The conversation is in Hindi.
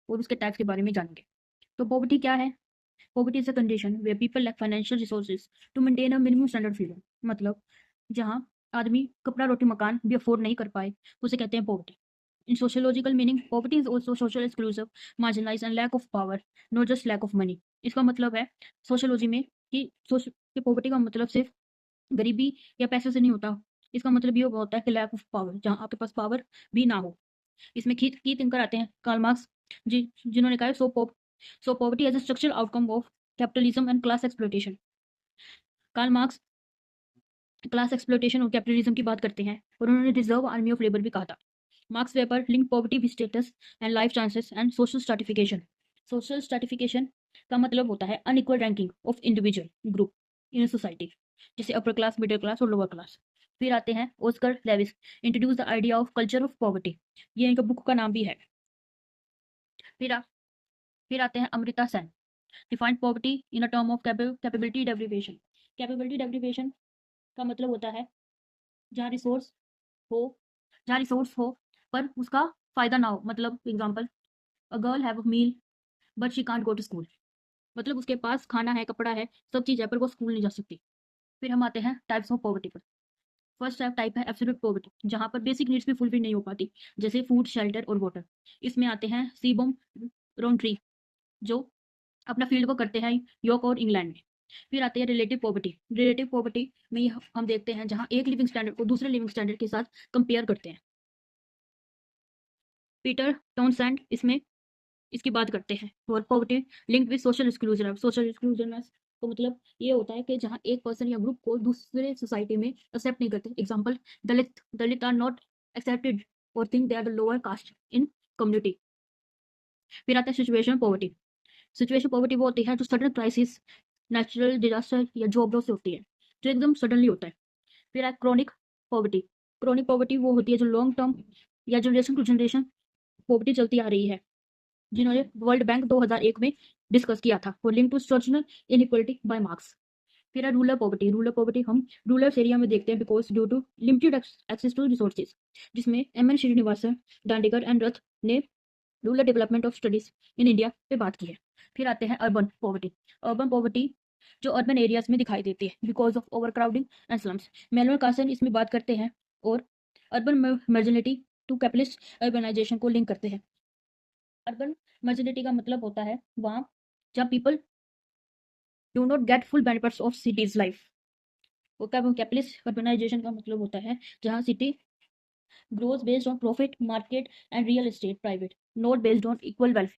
और उसके टाइप्स के बारे में जानेंगे। तो पॉवर्टी क्या है? Poverty is a condition where people lack financial resources to maintain a minimum standard of living. मतलब जहाँ आदमी कपड़ा रोटी मकान भी अफोर्ड नहीं कर पाए, उसे कहते हैं poverty. In sociological meaning, poverty is also social exclusive, marginalized and lack of power, not just lack of money. इसका मतलब है सोशियोलॉजी में कि पॉवर्टी का मतलब सिर्फ गरीबी या पैसे से नहीं होता। इसका मतलब ये होता है कि लैक ऑफ पावर, जहाँ आपके पास पावर भी ना हो। इसमें की थिंकर आते हैं कार्ल मार्क्स, जिन्होंने कहा है so poverty as a structural outcome of capitalism and class exploitation. Karl Marx class exploitation और कैपिटलिज्म की बात करते हैं और उन्होंने रिजर्व आर्मी ऑफ लेबर भी कहा था। Marks weber link poverty with status and life chances and social stratification. Social stratification का मतलब होता है unequal ranking of individual group in society, जैसे अपर क्लास, मिडिल क्लास और लोअर क्लास। फिर आते हैं Oscar Levi's, introduce the idea of culture of poverty. ये इनका बुक का नाम भी है। फिर आ, फिर आते हैं Amrita Sen, defined poverty in a term of capability deprivation. Capability deprivation का मतलब होता है जहाँ रिसोर्स हो जहाँ रिसोर्स हो पर उसका फायदा ना हो। मतलब example, a girl have a meal but she can't go to school. मतलब उसके पास खाना है, कपड़ा है, सब चीज़ है, पर वो स्कूल नहीं जा सकती। फिर हम आते हैं टाइप्स ऑफ पॉवर्टी पर। फर्स्ट टाइप है एब्सोल्यूट पॉवर्टी, जहाँ पर बेसिक नीड्स भी फुलफिल नहीं हो पाती, जैसे फूड, शेल्टर और वाटर। इसमें आते हैं सीबम रोन्ट्री, जो अपना फील्ड को करते हैं यॉर्क और इंग्लैंड में। फिर आते हैं रिलेटिव पॉवर्टी। रिलेटिव पॉवर्टी में हम देखते हैं जहाँ एक लिविंग स्टैंडर्ड को दूसरे लिविंग स्टैंडर्ड के साथ कंपेयर करते हैं। पीटर टाउनसेंड इसमें इसकी बात करते हैं। और poverty linked with social exclusion. Social exclusion तो मतलब ये होता है कि जहाँ एक पर्सन या ग्रुप को दूसरे सोसाइटी में एक्सेप्ट नहीं करते। Example, Dalit are not accepted और think they are the lower caste in community. फिर आता है सिचुएशन पॉवर्टी। सिचुएशन पॉवर्टी वो होती है जो सडन क्राइसिस, नेचुरल डिजास्टर या जॉब लॉस से होती है, जो एकदम सडनली होता है। फिर है क्रॉनिक पॉवर्टी। क्रॉनिक पॉवर्टी वो होती है जो लॉन्ग टर्म या जनरेशन टू जनरेशन पॉवर्टी चलती आ रही है, जिन्होंने वर्ल्ड बैंक 2001 में डिस्कस किया था, वो link to social inequality by Marx. फिर है रूरल पॉवर्टी। रूरल पॉवर्टी हम रूरल एरिया में देखते हैं because due to limited access to resources, जिसमें M N Srinivasan, Dandekar and Rath ने rural development of studies in India पे बात की है। फिर आते हैं अर्बन पॉवर्टी। अर्बन पॉवर्टी जो अर्बन एरियाज में दिखाई देती है because of overcrowding and slums. Manuel Carson इसमें बात करते हैं और अर्बन मार्जिनलिटी टू कैपिटलिस्ट अर्बनाइजेशन को लिंक करते हैं। अर्बन मार्जिनलिटी का मतलब होता है वहाँ जहाँ people do not get full benefits of cities life. वो कैपिटलिस्ट अर्बनाइजेशन का मतलब होता है जहाँ city growth based on profit, market and real estate private, not based on equal wealth